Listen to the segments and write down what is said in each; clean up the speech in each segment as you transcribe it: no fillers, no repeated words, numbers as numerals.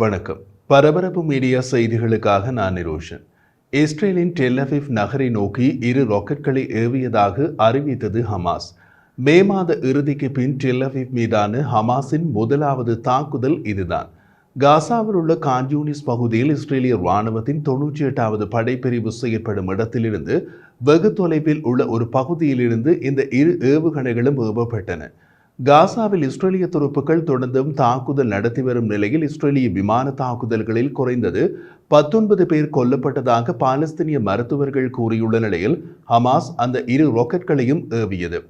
வணக்கம். பரபரப்பு மீடியா செய்திகளுக்காக நான் நிரோஷன். இஸ்ரேலின் டெல் அவீவ் நகரை நோக்கி 2 ராக்கெட்களை ஏவியதாக அறிவித்தது ஹமாஸ். மே மாத இறுதிக்கு பின் டெல் அவீவ் மீதான ஹமாஸின் முதலாவது தாக்குதல் இதுதான். காசாவில் உள்ள கான் யூனிஸ் பகுதியில் இஸ்ரேலிய இராணுவத்தின் 98வது படைப்பிரிவு செயற்படும் இடத்திலிருந்து வெகு தொலைவில் உள்ள ஒரு பகுதியிலிருந்து இந்த 2 ஏவுகணைகளும் ஏவப்பட்டன. காசாவில் இஸ்ரேலிய துருப்புக்கள் தொடர்ந்தும் தாக்குதல் நடத்தி வரும் நிலையில் இஸ்ரேலிய விமான தாக்குதல்களில் குறைந்தது 19 பேர் கொல்லப்பட்டதாக பாலஸ்தீனிய மருத்துவர்கள் கூறியுள்ள நிலையில் ஹமாஸ் அந்த 2 ராக்கெட்களையும் ஏவியது.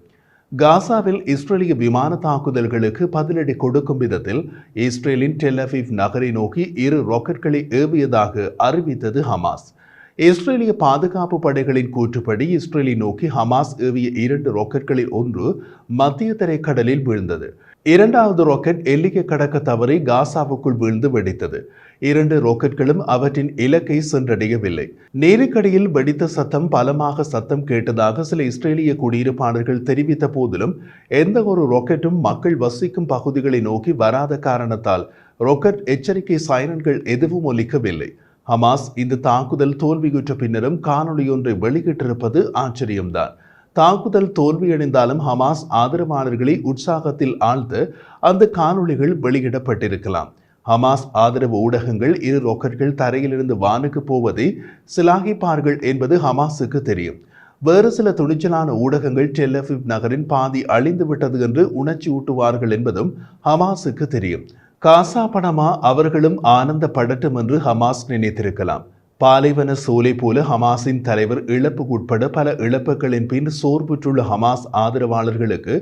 காசாவில் இஸ்ரேலிய விமான தாக்குதல்களுக்கு பதிலடி கொடுக்கும் விதத்தில் இஸ்ரேலின் டெல் அவீவ் நகரை நோக்கி 2 ராக்கெட்களை ஏவியதாக அறிவித்தது ஹமாஸ். இஸ்ரேலிய பாதுகாப்பு படைகளின் கூற்றுப்படி இஸ்ரேலை நோக்கி ஹமாஸ் ஏவிய 2 ராக்கெட்களில் ஒன்று மத்திய தரைக்கடலில் வீழ்ந்தது. 2வது ராக்கெட் எல்லையை கடக்க தவறி காசாவுக்குள் வீழ்ந்து வெடித்தது. 2 ராக்கெட்களும் அவற்றின் இலக்கை சென்றடையவில்லை. நேருக்கடியில் வெடித்த சத்தம் பலமாக சத்தம் கேட்டதாக சில இஸ்ரேலிய குடியிருப்பாளர்கள் தெரிவித்த போதிலும் எந்த ஒரு ராக்கெட்டும் மக்கள் வசிக்கும் பகுதிகளை நோக்கி வராத காரணத்தால் ராக்கெட் எச்சரிக்கை சைரன்கள் எதுவும் ஒலிக்கவில்லை. ஹமாஸ் இந்த தாக்குதல் தோல்வியுற்ற பின்னரும் காணொலியொன்றை வெளியிட்டிருப்பது ஆச்சரியம்தான். தாக்குதல் தோல்வியடைந்தாலும் ஹமாஸ் ஆதரவாளர்களை உற்சாகத்தில் ஆழ்த்த அந்த காணொலிகள் வெளியிடப்பட்டிருக்கலாம். ஹமாஸ் ஆதரவு ஊடகங்கள் 2 ராக்கெட்கள் தரையிலிருந்து வானுக்கு போவதை சிலாகிப்பார்கள் என்பது ஹமாஸுக்கு தெரியும். வேறு சில துணிச்சலான ஊடகங்கள் டெல் அவீவ் நகரின் பாதி அழிந்து விட்டது என்று உணர்ச்சி ஊட்டுவார்கள் என்பதும் ஹமாஸுக்கு தெரியும். காசா பணமா அவர்களும் ஆனந்த படட்டும் என்று ஹமாஸ் நினைத்திருக்கலாம். பாலைவன சோலை போல ஹமாஸின் தலைவர் இழப்பு உட்பட பல இழப்புகளின் பின் சோர்வுற்றுள்ள ஹமாஸ் ஆதரவாளர்களுக்கு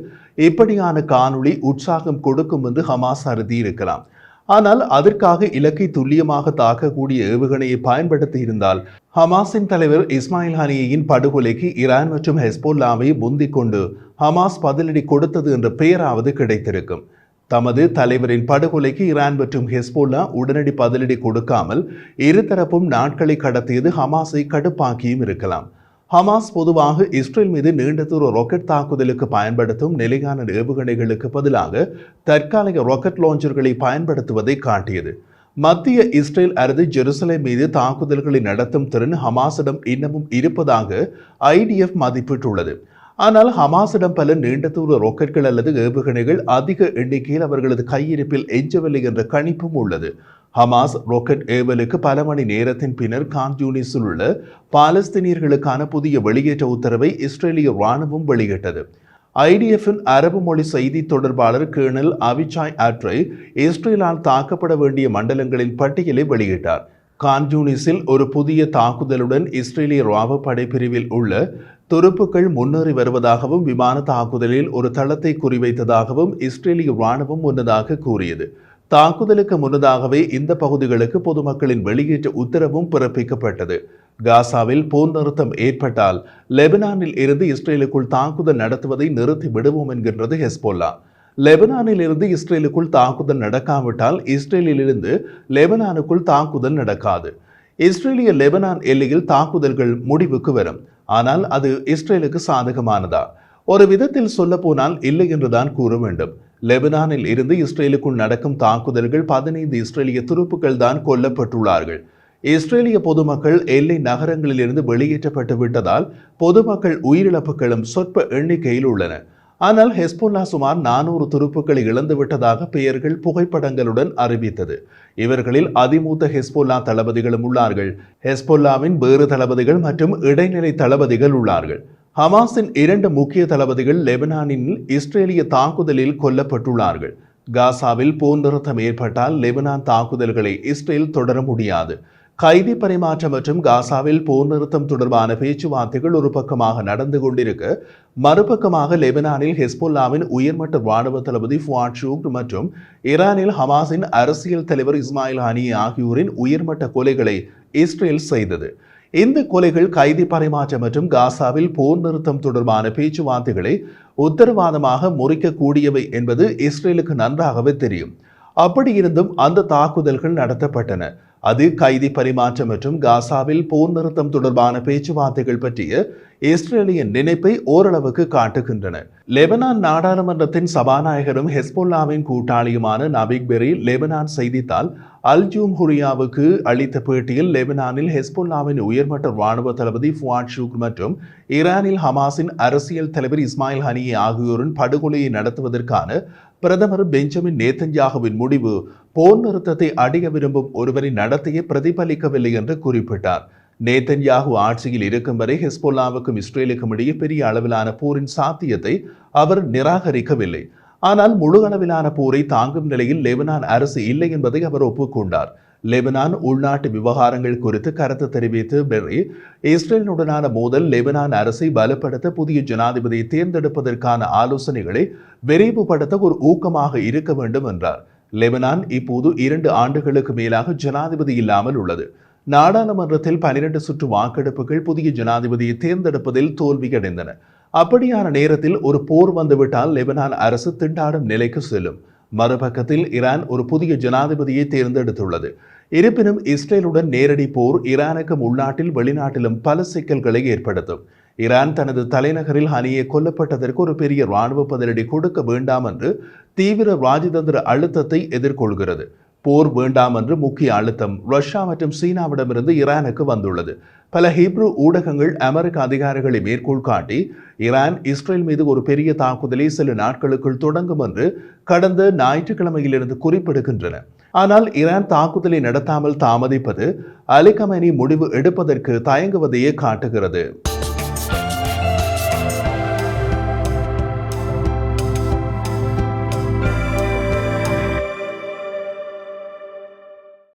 இப்படியான காணொளி உற்சாகம் கொடுக்கும் என்று ஹமாஸ் அறுதியிருக்கலாம். ஆனால் அதற்காக இலக்கை துல்லியமாக தாக்கக்கூடிய ஏவுகணையை பயன்படுத்தி இருந்தால் ஹமாஸின் தலைவர் இஸ்மாயில் ஹனியின் படுகொலைக்கு ஈரான் மற்றும் ஹெஸ்போல்லாவை முந்திக் கொண்டு ஹமாஸ் பதிலடி கொடுத்தது என்ற பெயராவது கிடைத்திருக்கும். தமது தலைவரின் படுகொலைக்கு ஈரான் மற்றும் ஹெஸ்போல்லா உடனடி பதிலடி கொடுக்காமல் இருதரப்பும் நாட்களை கடத்தியது ஹமாஸை கடுப்பாக்கியும் இருக்கலாம். ஹமாஸ் பொதுவாக இஸ்ரேல் மீது நீண்ட தூர ராக்கெட் தாக்குதலுக்கு பயன்படுத்தும் நிலையான ஏவுகணைகளுக்கு பதிலாக தற்காலிக ராக்கெட் லாஞ்சர்களை பயன்படுத்துவதை காட்டியது. மத்திய இஸ்ரேல் அல்லது ஜெருசலேம் மீது தாக்குதல்களை நடத்தும் திறன் ஹமாஸிடம் இன்னமும் இருப்பதாக IDF மதிப்பிட்டுள்ளது. ஆனால் ஹமாஸிடம் பல நீண்ட தூர ராக்கெட்கள் அல்லது ஏவுகணைகள் அதிக எண்ணிக்கையில் அவர்களது கையிருப்பில் எஞ்சவில்லை என்ற கணிப்பும் உள்ளது. ஹமாஸ் ராக்கெட் ஏவலுக்கு பல மணி நேரத்தின் பின்னர் கான் யூனிஸில் உள்ள பாலஸ்தீனியர்களுக்கான புதிய வெளியேற்ற உத்தரவை இஸ்ரேலிய இராணுவம் வெளியிட்டது. IDF-இன் அரபு மொழி செய்தி தொடர்பாளர் கர்னல் அவிச்சாய் ஆட்ரை இஸ்ரேலால் தாக்கப்பட வேண்டிய மண்டலங்களின் பட்டியலை வெளியிட்டார். கான் யூனிஸில் ஒரு புதிய தாக்குதலுடன் இஸ்ரேலிய ராணுவ படைப்பிரிவில் உள்ள துருப்புக்கள் முன்னேறி வருவதாகவும் விமான தாக்குதலில் ஒரு தளத்தை குறிவைத்ததாகவும் இஸ்ரேலிய இராணுவம் முன்னதாக கூறியது. தாக்குதலுக்கு முன்னதாகவே இந்த பகுதிகளுக்கு பொதுமக்களின் வெளியேற்ற உத்தரவும் பிறப்பிக்கப்பட்டது. காசாவில் போர் நிறுத்தம் ஏற்பட்டால் லெபனானில் இருந்து இஸ்ரேலுக்குள் தாக்குதல் நடத்துவதை நிறுத்தி விடுவோம் என்கின்றது ஹெஸ்போல்லா. லெபனானில் இருந்து இஸ்ரேலுக்குள் தாக்குதல் நடக்காவிட்டால் இஸ்ரேலில் இருந்து லெபனானுக்குள் தாக்குதல் நடக்காது. இஸ்ரேலிய லெபனான் எல்லையில் தாக்குதல்கள் முடிவுக்கு வரும். ஆனால் அது இஸ்ரேலுக்கு சாதகமானதா? ஒரு விதத்தில் சொல்ல போனால் இல்லை என்றுதான் கூற வேண்டும். லெபனானில் இருந்து இஸ்ரேலுக்குள் நடக்கும் தாக்குதல்கள் 15 இஸ்ரேலிய துருப்புக்கள் தான் கொல்லப்பட்டுள்ளார்கள். இஸ்ரேலிய பொதுமக்கள் எல்லை நகரங்களில் இருந்து வெளியேற்றப்பட்டு விட்டதால் பொதுமக்கள் உயிரிழப்புகளும் சொற்ப எண்ணிக்கையில் உள்ளன. ஆனால் ஹெஸ்போல்லா சுமார் 400 துருப்புக்களை இழந்துவிட்டதாக பெயர்கள் புகைப்படங்களுடன் அறிவித்தது. இவர்களில் அதிமூத்த ஹெஸ்போல்லா தளபதிகளும் உள்ளார்கள். ஹெஸ்போல்லாவின் வேறு தளபதிகள் மற்றும் இடைநிலை தளபதிகள் உள்ளார்கள். ஹமாஸின் 2 முக்கிய தளபதிகள் லெபனானின் இஸ்ரேலிய தாக்குதலில் கொல்லப்பட்டுள்ளார்கள். காசாவில் போர் நிறுத்தம் ஏற்பட்டால் லெபனான் தாக்குதல்களை இஸ்ரேல் தொடர முடியாது. கைதி பரிமாற்றம் மற்றும் காசாவில் போர் நிறுத்தம் தொடர்பான பேச்சுவார்த்தைகள் ஒரு பக்கமாக நடந்து கொண்டிருக்க, மறுபக்கமாக லெபனானில் ஹெஸ்போல்லாவின் உயர்மட்ட ராணுவ தளபதி ஃபுவாட் ஷூக்ர் மற்றும் ஈரானில் ஹமாஸின் அரசியல் தலைவர் இஸ்மாயில் ஹனியே ஆகியோரின் உயர்மட்ட கொலைகளை இஸ்ரேல் செய்தது. இந்த கொலைகள் கைதி பரிமாற்றம் மற்றும் காசாவில் போர் நிறுத்தம் தொடர்பான பேச்சுவார்த்தைகளை உத்தரவாதமாக முறிக்கக்கூடியவை என்பது இஸ்ரேலுக்கு நன்றாகவே தெரியும். அப்படி இருந்தும் அந்த தாக்குதல்கள் நடத்தப்பட்டன. அது கைதி பரிமாற்றம் மற்றும் காசாவில் போர் நிறுத்தம் தொடர்பான பேச்சுவார்த்தைகள் பற்றிய இஸ்ரேலிய நினைப்பை ஓரளவுக்கு காட்டுகின்றன. லெபனான் நாடாளுமன்றத்தின் சபாநாயகரும் ஹெஸ்போல்லாவின் கூட்டாளியுமான நபீக் பெரி லெபனான் செய்தித்தாள் அல் ஜும்ஹுரியாவுக்கு அளித்த பேட்டியில் லெபனானில் ஹெஸ்போல்லாவின் உயர்மட்ட ராணுவ தளபதி ஃபுவாட் ஷுக்ர் மற்றும் ஈரானில் ஹமாஸின் அரசியல் தலைவர் இஸ்மாயில் ஹனியே ஆகியோரின் படுகொலையை நடத்துவதற்கான பிரதமர் பெஞ்சமின் நேத்தன்யாகுவின் முடிவு போர் நிறுத்தத்தை அடைய விரும்பும் ஒருவரின் நடத்தையை பிரதிபலிக்கவில்லை என்று குறிப்பிட்டார். நேத்தன்யாகு ஆட்சியில் இருக்கும் வரை ஹெஸ்போல்லாவுக்கும் இஸ்ரேலுக்கும் இடையே பெரிய அளவிலான போரின் சாத்தியத்தை அவர் நிராகரிக்கவில்லை. ஆனால் முழு அளவிலான போரை தாங்கும் நிலையில் லெபனான் அரசு இல்லை என்பதை அவர் ஒப்புக்கொண்டார். லெபனான் உள்நாட்டு விவகாரங்கள் குறித்து கருத்து தெரிவித்த பெர்ரி, இஸ்ரேலுடனான மோதல் லெபனான் அரசை பலப்படுத்த புதிய ஜனாதிபதியை தேர்ந்தெடுப்பதற்கான ஆலோசனைகளை விரைவுபடுத்த ஒரு ஊக்கமாக இருக்க வேண்டும் என்றார். லெபனான் இப்போது 2 ஆண்டுகளுக்கு மேலாக ஜனாதிபதி இல்லாமல் உள்ளது. நாடாளுமன்றத்தில் 12 சுற்று வாக்கெடுப்புகள் புதிய ஜனாதிபதியை தேர்ந்தெடுப்பதில் தோல்வியடைந்தன. அப்படியான நேரத்தில் ஒரு போர் வந்துவிட்டால் லெபனான் அரசு திண்டாடும் நிலைக்கு செல்லும். மறுபக்கத்தில் ஈரான் ஒரு புதிய ஜனாதிபதியை தேர்ந்தெடுத்துள்ளது. இருப்பினும் இஸ்ரேலுடன் நேரடி போர் ஈரானுக்கும் உள்நாட்டில் வெளிநாட்டிலும் பல சிக்கல்களை ஏற்படுத்தும். ஈரான் தனது தலைநகரில் ஹனியே கொல்லப்பட்டதற்கு ஒரு பெரிய இராணுவ பதிலடி கொடுக்க வேண்டாம் என்று தீவிர ராஜதந்திர அழுத்தத்தை எதிர்கொள்கிறது. போர் வேண்டாம் என்று முக்கிய அழுத்தம் ரஷ்யா மற்றும் சீனாவிடமிருந்து ஈரானுக்கு வந்துள்ளது. பல ஹீப்ரு ஊடகங்கள் அமெரிக்க அதிகாரிகளை மேற்கோள் காட்டி ஈரான் இஸ்ரேல் மீது ஒரு பெரிய தாக்குதலை சில நாட்களுக்குள் தொடங்கும் என்று கடந்த ஞாயிற்றுக்கிழமையிலிருந்து குறிப்பிடுகின்றன. ஆனால் ஈரான் தாக்குதலை நடத்தாமல் தாமதிப்பது அலி கமேனி முடிவு எடுப்பதற்கு தயங்குவதையே காட்டுகிறது.